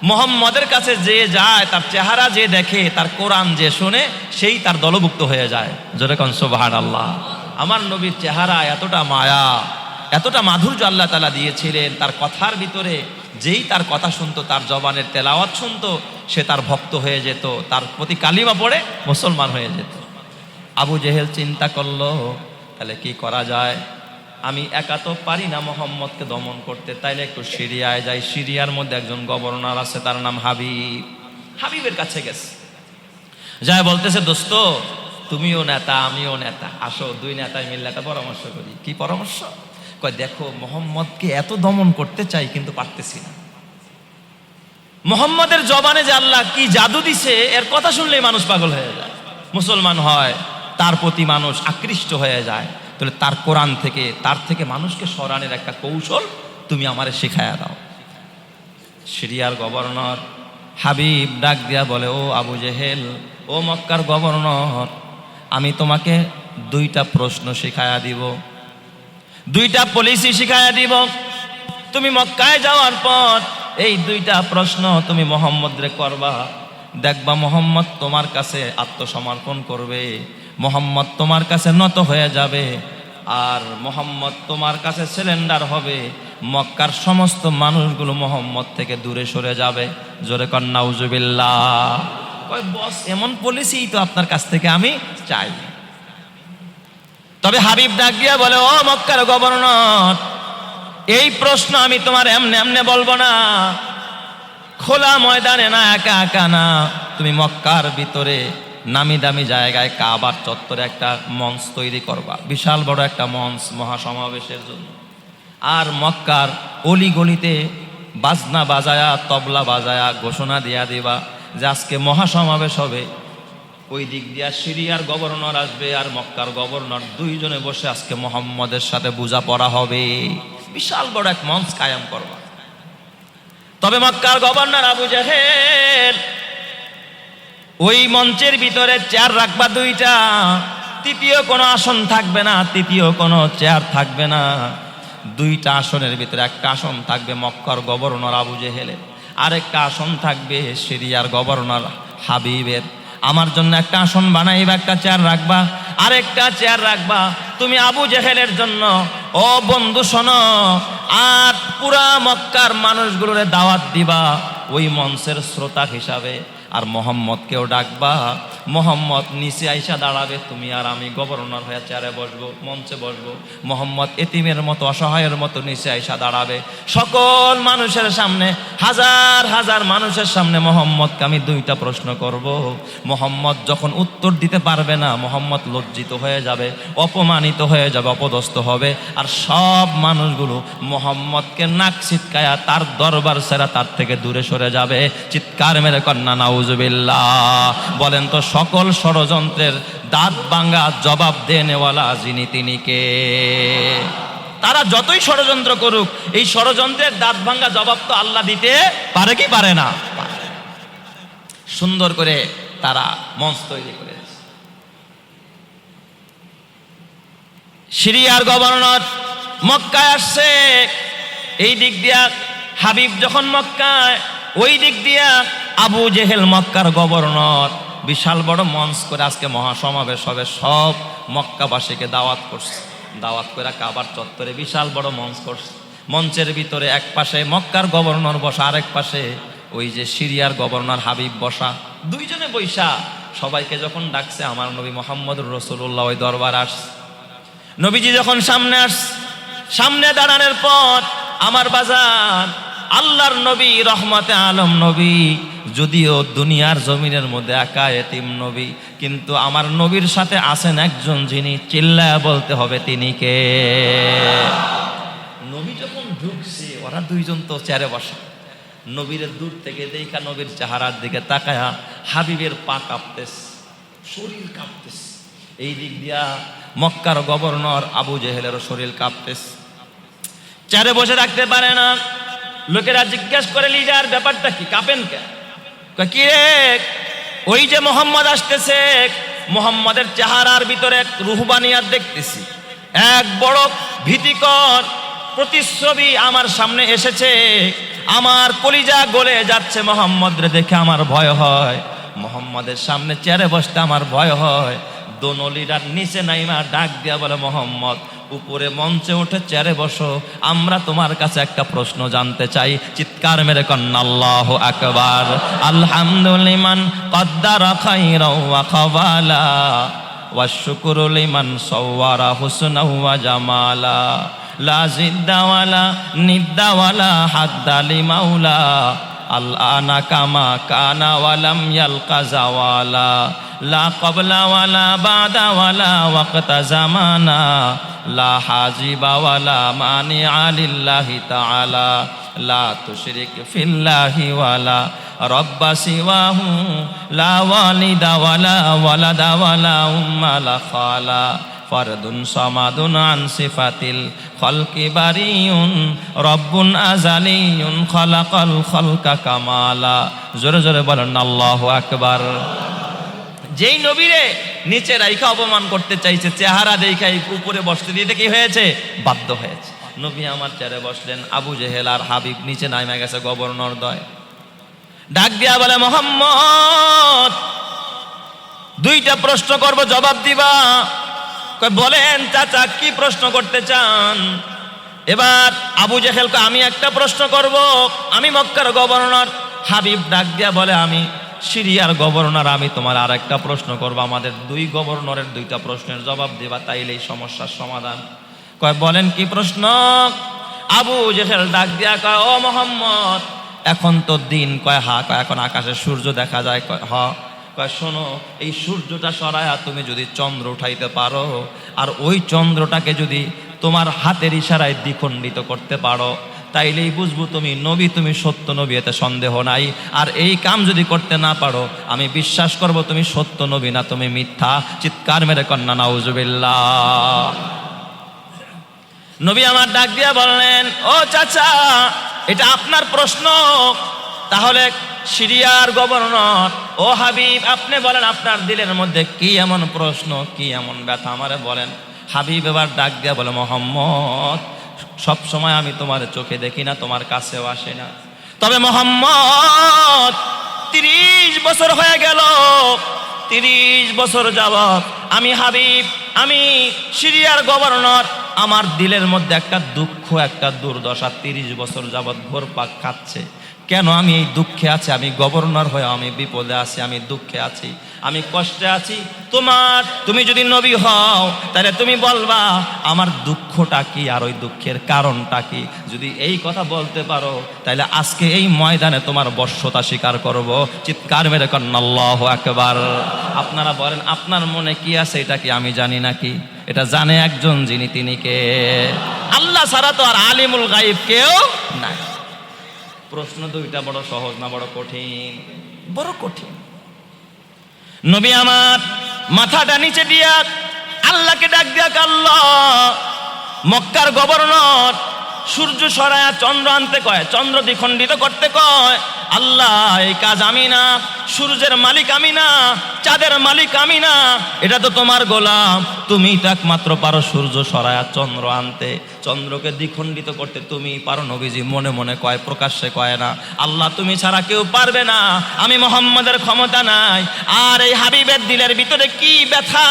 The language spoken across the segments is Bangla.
মুহাম্মদের কাছে যে যায়, তার চেহারা যে দেখে, তার কোরআন যে শুনে, সেই তার দলভুক্ত হয়ে যায়। জোরে কোন সুবহানাল্লাহ। আমার নবীর চেহারা এতটা মায়া, এতটা মাধুর্য আল্লাহ তাআলা দিয়েছিলেন, তার কথার ভিতরে যেই তার কথা শুনতো, তার জবানের তেলাওয়াত শুনতো, সে তার ভক্ত হয়ে যেত, তার প্রতি কালিমা পড়ে মুসলমান হয়ে যেত। আবু জেহেল চিন্তা করলো, তাহলে কি করা যায়? আমি একা তো পারি না মুহাম্মদকে দমন করতে, তাইলে একটু সিরিয়ায় যাই। সিরিয়ার মধ্যে একজন গভর্নর আছে, তার নাম হাবিব। হাবিবের কাছে গেছে, যায় বলতেছে, দোস্ত তুমিও নেতা আমিও নেতা, আসো দুই নেতায় মিলে একটা পরামর্শ করি। কি পরামর্শ? কয় দেখো, মুহাম্মদকে এত দমন করতে চাই কিন্তু পারতেছি না। মুহাম্মদের জবানে যে আল্লাহ কি জাদু দিছে, এর কথা শুনলেই মানুষ পাগল হয়ে যায়, মুসলমান হয়, তার প্রতি মানুষ আকৃষ্ট হয়ে যায়। তাহলে তার কোরআন থেকে, তার থেকে মানুষকে সরানোর একটা কৌশল তুমি আমারে শিখায়া দাও। সিরিয়ার গভর্নর হাবিব ডাক দিয়া বলে, ও আবু জেহেল, ও মক্কার গভর্নর, আমি তোমাকে দুইটা প্রশ্ন শিখায়া দিব, দুইটা পলিসি শিখায়া দিব। তুমি মক্কায় যাওয়ার পর এই দুইটা প্রশ্ন তুমি মুহাম্মদরে করবা, দেখবা মুহাম্মদ তোমার কাছে আত্মসমর্পণ করবে, মুহাম্মদ তোমার কাছে নত হয়ে যাবে, আর মুহাম্মদ তোমার কাছে সিলিন্ডার হবে। মক্কার সমস্ত মানুষগুলো মুহাম্মদ থেকে দূরে সরে যাবে। জোরে কর নাউজুবিল্লাহ। কয় বস, এমন পলিসি তো আপনার কাছ থেকে আমি চাই। তবে হাবিব ডাক দিয়া বলে, ও মক্কার গভর্নর, এই প্রশ্ন আমি তোমার এমনে এমনে বলবো না, খোলা ময়দানে না, একা একা না, তুমি মক্কার ভিতরে নামি দামি জায়গায় কাবার চত্বরে একটা মঞ্চ তৈরি করবা, বিশাল বড় একটা মঞ্চ মহাসমাবেশের জন্য। আর মক্কার অলি গলিতে বাজনা বাজায়া, তবলা বাজায়া ঘোষণা দিয়া দিবা যে আজকে মহাসমাবেশ হবে। ওই দিক দিয়া সিরিয়ার গভর্নর আসবে আর মক্কার গভর্নর, দুইজনে বসে আজকে মুহাম্মদের সাথে বোঝাপড়া হবে। বিশাল বড় এক মঞ্চ কায়েম করবা। তবে মক্কার গভর্নর আবু জেহেল ওই মঞ্চের ভিতরে চেয়ার রাখবা দুইটা, তৃতীয় কোনো আসন থাকবে না, তৃতীয় কোনো চেয়ার থাকবে না। দুইটা আসনের ভিতরে একটা আসন থাকবে মক্কার গভর্নর আবু জেহেলের, আরেকটা আসন থাকবে সিরিয়ার গভর্নর হাবিবের। আমার জন্য একটা আসন বানাইবা, একটা চেয়ার রাখবা, আরেকটা চেয়ার রাখবা তুমি আবু জেহেলের জন্য। ও বন্ধু শোনো, আর পুরা মক্কার মানুষগুলোরে দাওয়াত দিবা ওই মঞ্চের শ্রোতা হিসাবে, আর মুহাম্মদকেও ডাকবা। মুহাম্মদ নিচে আইসা দাঁড়াবে, তুমি আর আমি গভর্নর হয়ে চেয়ারে বসবো, মঞ্চে বসবো। মুহাম্মদ এতিমের মতো, অসহায়ের মতো নিচে আইসা দাঁড়াবে। সকল মানুষের সামনে, হাজার হাজার মানুষের সামনে মুহাম্মদকে আমি দুইটা প্রশ্ন করব। মুহাম্মদ যখন উত্তর দিতে পারবে না, মুহাম্মদ লজ্জিত হয়ে যাবে, অপমানিত হয়ে যাবে, অপদস্থ হবে। আর সব মানুষগুলো মুহাম্মদকে নাক ছিটকায়া তার দরবার ছেড়ে তার থেকে দূরে সরে যাবে। চিৎকার মেরে কন্যা নাউজুবিল্লাহ। বলেন তো, সকল ষড়যন্ত্রের দাঁত ভাঙা জবাব দেনেওয়ালা যিনি, তিনি কে? তারা যতই ষড়যন্ত্র করুক, এই ষড়যন্ত্রের দাঁত ভাঙা জবাব তো আল্লাহ দিতে পারে কি পারে না? সুন্দর করে তারা মঞ্চ তৈরি করেছে। সিরিয়ার গভর্নর মক্কায় আসছে, এই দিক দিয়া হাবিব যখন মক্কায়, ওই দিক দিয়া আবু জেহেল মক্কার গভর্নর। বিশাল বড় মঞ্চ করে আজকে মহাসমাবেশ হবে, সব মক্কাবাসীকে দাওয়াত করছে। দাওয়াত করে কাবার চত্বরে বিশাল বড় মঞ্চ করছে। মঞ্চের ভিতরে এক পাশে মক্কার গভর্নর বসা, আরেক পাশে ওই যে সিরিয়ার গভর্নর হাবিব বসা। দুইজনে বৈশা সবাইকে যখন ডাকছে, আমার নবী মুহাম্মদুর রাসূলুল্লাহ ওই দরবার আসছে। নবীজি যখন সামনে দাঁড়ানোর পর, আমার বাজার আল্লাহর নবী, রহমতে আলম নবী, যদিও দুনিয়ার জমিনের মধ্যে একা এতিম নবী, কিন্তু আমার নবীর সাথে আছেন একজন যিনি চিল্লায়া বলতে হবে তিনি কে? নবী যখন ঢুকছে, ওরা দুইজন তো চেয়ারে বসা। নবীর দূর থেকে দেখা, নবীর চেহারার দিকে তাকায়া হাবিবের পা কাঁপতেছে, শরীর কাঁপতেছে। এই দিক দিয়া মক্কার গভর্নর আবু জেহেলেরও শরীর কাঁপতেছে, চেয়ারে বসে রাখতে পারে না। লোকেরা জিজ্ঞাসা করে, লিডার ব্যাপারটা কি, কাঁপেন কে? কি রে? ওই যে মুহাম্মদ আসতেছে, মুহাম্মদের চেহারার ভিতরে এক রুহবানিয়াত দেখতেছি, এক বড় ভীতিকর প্রতিচ্ছবি আমার সামনে এসেছে, আমার কলিজা গলে যাচ্ছে। মোহাম্মদ রে দেখে আমার ভয় হয়, মোহাম্মদের সামনে চেয়ারে বসতে আমার ভয় হয়। দোনো লিডার নিচে নাইমা ডাক দিয়া বলে, মোহাম্মদ উপরে মঞ্চে উঠে চেয়ারে বসো, আমরা তোমার কাছে একটা প্রশ্ন জানতে চাই। চিৎকার মেরে কন্না আল্লাহু আকবার। আলহামদুলিমান কদ্দারা খাইরাও ওয়া খাওয়ালা ওয়া শুকরু লিমান সাওয়ারা হুসনাও ওয়া জামালা লা জিদ্দা ওয়ালা নিদ্দা ওয়ালা হাদ্দা লিমাউলা আল আনা কামা কানা ওয়ালাম ইয়ালকা জাওয়ালা লা ক্বাবলা ওয়ালা বাদা ওয়ালা ওয়াক্তা জামানা লা হাজিবা ওয়ালা মানিআ লিল্লাহি তাআলা লা তুশরিক ফিল্লাহি ওয়ালা রব্বা সিওয়াহু লা ওয়ালিদা ওয়ালা ওয়ালাদা ওয়ালা উম্মা লা খালা ফরদুন সামাদুন আন সিফাতিল খলকি বারিউন রব্বুন আজালিউন খলাকাল খলকা কামালা। জোরে জোরে বলেন আল্লাহু আকবার। যেই নবীরে নিচে রাইখা অপমান করতে চাইছে, চেহারা দেখাই উপরে বসতে দিতে কি হয়েছে? বাধ্য হয়েছে। নবী আমার চেয়ারে বসলেন, আবু জেহেল আর হাবিব নিচে নামে গেছে গভর্নর দয়। ডাক দিয়া বলে, মোহাম্মদ দুইটা প্রশ্ন করব, জবাব দিবা। বলেন চাচা কি প্রশ্ন করতে চান? এবার আবু জেহেলকে আমি একটা প্রশ্ন করব, আমি মক্কার গভর্নর। হাবিব ডাক দিয়া বলে, আমি সিরিয়ার গভর্নর, আমি তোমার আর একটা প্রশ্ন করবো। আমাদের দুই গভর্নরের দুইটা প্রশ্নের জবাব দিবা, তাইলেই সমস্যার সমাধান। কয় বলেন কি প্রশ্ন? আবু জেহেল ডাক দিয়া কয়, ও মোহাম্মদ এখন তো দিন। কয় হা। কয় এখন আকাশে সূর্য দেখা যায়? কয় হ। কয় শোনো, এই সূর্যটা সরায়া তুমি যদি চন্দ্র উঠাইতে পারো, আর ওই চন্দ্রটাকে যদি তোমার হাতের ইশারায় দ্বিখণ্ডিত করতে পারো, তাইলেই বুঝবো তুমি নবী, তুমি সত্য নবী, এতে সন্দেহ নাই। আর এই কাম যদি করতে না পারো, আমি বিশ্বাস করব তুমি সত্য নবী না, তুমি মিথ্যা। চিৎকার মেরে কন্না নাউজুবিল্লাহ। নবী আমার ডাক দিয়া বললেন, ও চাচা এটা আপনার প্রশ্ন, তাহলে সিরিয়ার গভর্নর ও হাবিব আপনি বলেন আপনার দিলের মধ্যে কি এমন প্রশ্ন, কি এমন ব্যথা আমারে বলেন। হাবিব এবার ডাক দিয়া বলে, মোহাম্মদ সব সময় আমি তোমার চোখে দেখি না, তোমার কাছেও আসে না, তবে মোহাম্মদ 30 বছর হয়ে গেল, 30 বছর যাবত আমি হাবিব, আমি সিরিয়ার গভর্নর, আমার দিলের মধ্যে একটা দুঃখ, একটা দুর্দশা 30 বছর যাবত ঘোরপাক খাচ্ছে। কেন আমি এই দুঃখে আছি? আমি গভর্নর হয়ে আমি বিপদে আছি, আমি দুঃখে আছি, আমি কষ্টে আছি। তুমি যদি নবী হও তাহলে তুমি বলবা আমার দুঃখটা কি আর ওই দুঃখের কারণটা কি। যদি এই কথা বলতে পারো তাহলে আজকে এই ময়দানে তোমার বশ্যতা স্বীকার করব। চিৎকার মেরে কন্না আল্লাহু আকবার। আপনারা বলেন আপনার মনে কি আছে এটা কি আমি জানি নাকি? এটা জানে একজন, যিনি তিনি কে? আল্লাহ ছাড়া তো আর আলিমুল গায়ব কেউ নাই। প্রশ্ন দুইটা বড় সহজ না বড় কঠিন? বড় কঠিন। নবী আমার মাথাটা নিচে দিয়া আল্লাহকে ডাক দিয়া, আল্লাহ মক্কার গভর্নর সূর্য সরায়া চন্দ্র আনতে কয়, চন্দ্র দ্বিখণ্ডিত করতে কয়, আল্লাহ এই কাজ আমি না, সূর্যের মালিক আমি না, চাঁদের মালিক আমি না, এটা তো তোমার গোলাম, তুমি তো একমাত্র পারো সূর্য সরায়া চন্দ্র আনতে, চন্দ্রকে দ্বিখণ্ডিত করতে তুমি পারো। নবীজি মনে মনে কয়, প্রকাশ্যে কয় না, আল্লাহ তুমি ছাড়া কেউ পারবে না, আমি মুহাম্মাদের ক্ষমতা নাই। আর এই হাবিবের দিলের ভিতরে কি ব্যথা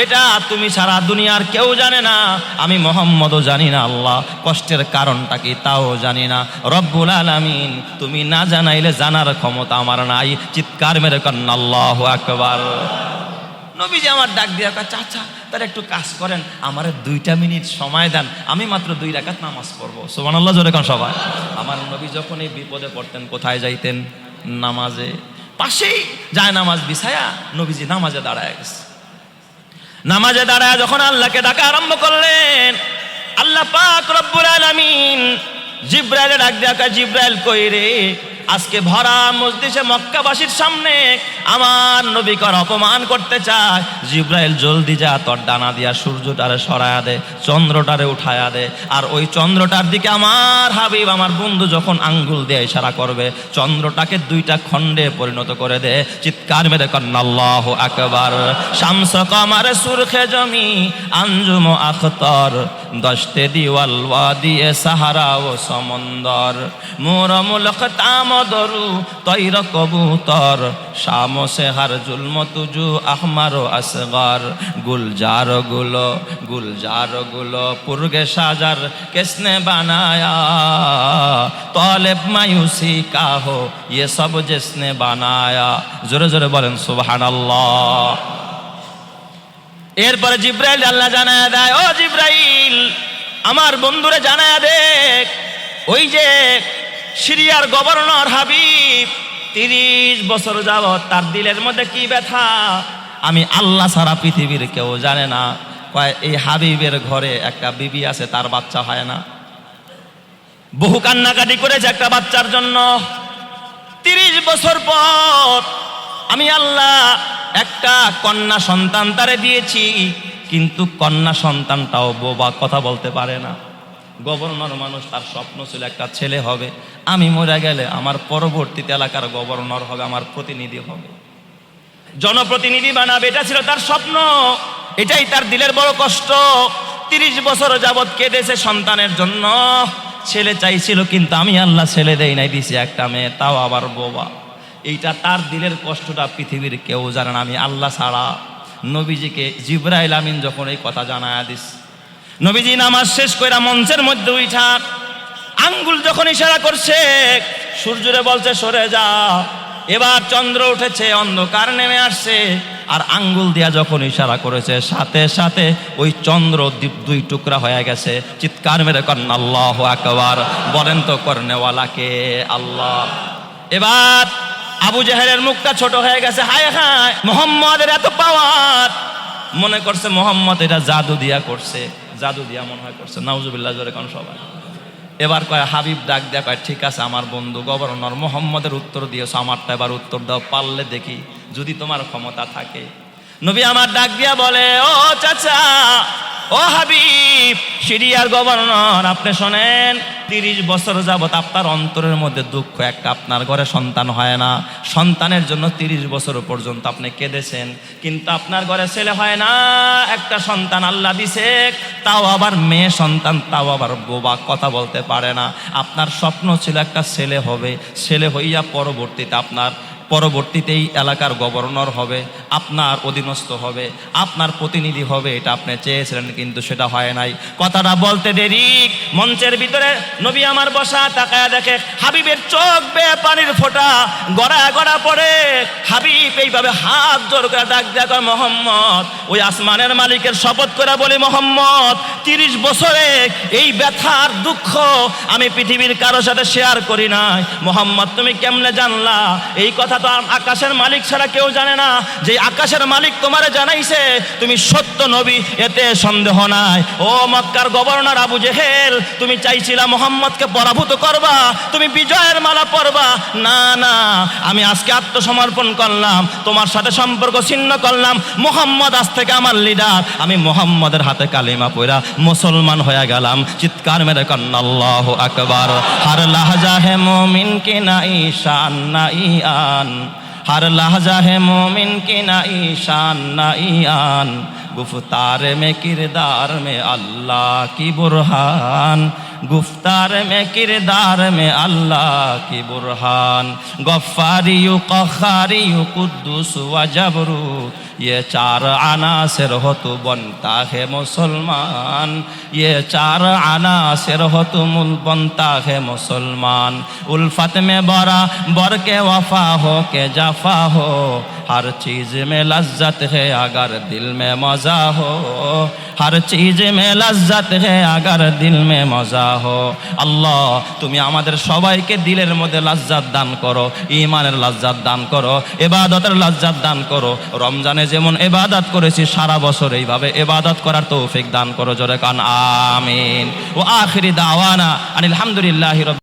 এটা তুমি ছাড়া দুনিয়ার কেউ জানে না, আমি মুহাম্মদও জানি না। আল্লাহ কষ্টের কারণটা কি তাও জানি না। রব্বুল আলামিন তুমি না জানাইলে জানার ক্ষমতা আমার নাই। চিৎকার মেরে কন্না আল্লাহু আকবার। নবীজি আমার ডাক দিয়া কয়, চাচা তার একটু কাজ করেন, আমার 2 মিনিট সময় দেন, আমি মাত্র 2 রাকাত নামাজ পড়বো। সুবহানাল্লাহ জোরে কোন সবাই। আমার নবী যখন এই বিপদে পড়তেন কোথায় যাইতেন? নামাজে। পাশেই যায় নামাজ বিছায়া নবীজি নামাজে দাঁড়ায় গেছে। নামাজে দাঁড়ায় যখন আল্লাহকে ডাকা আরম্ভ করলেন, আল্লাহ পাক রব্বুল আলামিন জিব্রাইলে ডাক দিয়া কয়, জিব্রাইল কই রে? আজকে ভরা মজলিসে মক্কাবাসীর সামনে আমার নবীকে অপমান করতে চায়, জিব্রাইল জলদি যা তোর ডানা দিয়া সূর্যটারে সরায়া দে, চন্দ্রটারে উঠায়া দে, আর ওই চন্দ্রটার দিকে আমার হাবিব আমার বন্ধু যখন আঙ্গুল দিয়ে ইশারা করবে চন্দ্রটাকে দুইটা খণ্ডে পরিণত করে দে। চিৎকার মেরে কন্না আল্লাহু আকবার। শামস কমার সুরখে জমি আঞ্জুম আখতর, দশতে দিওয়াল ওয়াদিয়ে সাহারা ও সমন্দর, মোর মুলক তামদরু তৈর কবুতর, শাম সে হার জুলম তুজু আহমার আসগর, গুলজার গুলো পুরগে সাজার কিসনে বানায়া, তলেব মায়ুসি কা হো ये सब जिसने बनाया। জোরে জোরে বলেন সুবহানাল্লাহ। এরপরে জিব্রাইল আল্লাহ জানায়া দেয়, ও জিব্রাইল আমার বন্ধুরে জানায়া দে, ওই যে সিরিয়ার গভর্নর হাবিব 30 বছর যাবত তার দিলের মধ্যে কি ব্যথা আমি আল্লাহ সারা পৃথিবীর কেউ জানে না। কয় এই হাবিবের ঘরে একটা বিবি আছে, তার বাচ্চা হয় না, বহু কান্নাকাটি করেছে একটা বাচ্চার জন্য। 30 বছর পর আমি আল্লাহ একটা কন্যা সন্তান তারে দিয়েছি, কিন্তু কন্যা সন্তানটাও বোবা, কথা বলতে পারে না। গভর্নর মানুষ, তার স্বপ্ন ছিল একটা ছেলে হবে, আমি মরে গেলে আমার পরবর্তীতে এলাকার গভর্নর হবে, আমার প্রতিনিধি হবে, জনপ্রতিনিধি বানাবে, এটা ছিল তার স্বপ্ন, এটাই তার দিলের বড় কষ্ট। 30 বছর যাবৎ কেঁদেছে সন্তানের জন্য, ছেলে চাইছিল কিন্তু আমি আল্লাহ ছেলে দেই নাই, দিছি একটা মেয়ে, তাও আবার বোবা। এইটা তার দিলের কষ্টটা পৃথিবীর কেউ জানে না, আমি আল্লাহ ছাড়া। নবীজিকে জিবরাইল আমিন যখন এই কথা জানায়া দিস, নবীজি নামাজ শেষ কইরা মঞ্চের মধ্যে উঠা আঙ্গুল যখন ইশারা করছে সূর্যরে বলছে সরে যা। এবার চন্দ্র উঠেছে, অন্ধকার নেমে আসছে, আর আঙ্গুল দিয়া যখন ইশারা করেছে সাথে সাথে ওই চন্দ্র দুই টুকরা হয়ে গেছে। চিৎকার মেরে করেন আল্লাহু আকবার। বলেন তো করনেওয়ালাকে আল্লাহ। এবার আবু জেহেলের মুখটা ছোট হয়ে গেছে, হায় হায় মুহাম্মদের এত পাওয়ার, মনে করছে মুহাম্মদ এটা জাদু দিয়া করছে, জাদু দিয়া মনে হয় করছে, নাউজুবিল্লাহ জোরে কোন সবাই। এবার কয় হাবিব ডাক দেয়া, কয় ঠিক আছে আমার বন্ধু গভর্নর মুহাম্মদের উত্তর দিয়েছো, আমারটা এবার উত্তর দাও, পারলে দেখি যদি তোমার ক্ষমতা থাকে। নবী আমার ডাক দিয়া বলে, ও চাচা, ও হাবিব, সিরিয়ার গভর্নর আপনি শোনেন, 30 বছর যাবত আপনার অন্তরের মধ্যে দুঃখ, একটা আপনার ঘরে সন্তান হয় না, সন্তানের জন্য 30 বছর পর্যন্ত আপনি কেঁদেছেন, কিন্তু আপনার ঘরে ছেলে হয় না, একটা সন্তান আল্লাহ দিছে, তাও আবার মেয়ে সন্তান, তাও আবার বোবা, কথা বলতে পারে না। আপনার স্বপ্ন ছিল একটা ছেলে হবে, ছেলে হইয়া পরবর্তীতেই এলাকার গভর্নর হবে, আপনার অধীনস্থ হবে, আপনার প্রতিনিধি হবে, এটা আপনি চেয়েছিলেন, কিন্তু সেটা হয় নাই। কথাটা বলতে দেরি, মঞ্চের ভিতরে নবী আমার বসা, তাকায়া দেখে হাবিবের চোখ বেয়ে পানির ফোঁটা গড়া গড়া পড়ে। হাবিব এইভাবে হাত জোর করে ডাক দেয়া, কয় মুহাম্মদ, ওই আসমানের মালিকের শপথ করে বলি মুহাম্মদ, 30 বছরে এই ব্যথার দুঃখ আমি পৃথিবীর কারো সাথে শেয়ার করি নাই। মুহাম্মদ তুমি কেমনে জানলা? এই কথা তো আকাশের মালিক ছাড়া কেউ জানে না, যে আকাশের মালিক তোমারে জানাইছে তুমি সত্য নবী, এতে সন্দেহ নাই। ও মক্কার গভর্নর আবু জেহেল, তুমি চাইছিলা মুহাম্মদকে পরাভূত করবা, তুমি বিজয়ের মালা পরবা, না না, আমি আজকে আত্মসমর্পণ করলাম, তোমার সাথে সম্পর্ক ছিন্ন করলাম, মুহাম্মদ আজ থেকে আমার লিডার, আমি মুহাম্মদের হাতে কালিমা পড়া মুসলমান হয়ে গেলাম। চিৎকার মেরে কন্না আল্লাহু আকবার। হর লাহজা হে মুমিন কি নাই শান নাই আন, हर लहजा है मोमिन की नई शान नई आन, गुफ्तार में किरदार में अल्लाह की बुरहान, गुफ्तार में किरदार में अल्लाह की बुरहान, गफ्फारियु क़ह्हारियु कुद्दूस व जबरूत, ये 4 अनासिर हो तो बनता है मुसलमान, ये 4 अनासिर हो तो बनता है मुसलमान। उल्फत में बरा बर के वफा हो के जफा हो, हर चीज़ में लज्जत है अगर दिल में मज़ा हो, हर चीज़ में लज्जत है अगर दिल में मज़ा हो। আল্লাহ তুমি আমাদের সবাইকে দিলের মধ্যে লজ্জাত দান করো, ঈমানের লজ্জাত দান করো, ইবাদতের লজ্জাত দান করো। রমজানে যেমন ইবাদত করেছি সারা বছর এইভাবে ইবাদত করার তৌফিক দান করো। জোরে কান আমিন। ওয়া আখিরি দাওয়ানা আনিল হামদুলিল্লাহি রাব্বিল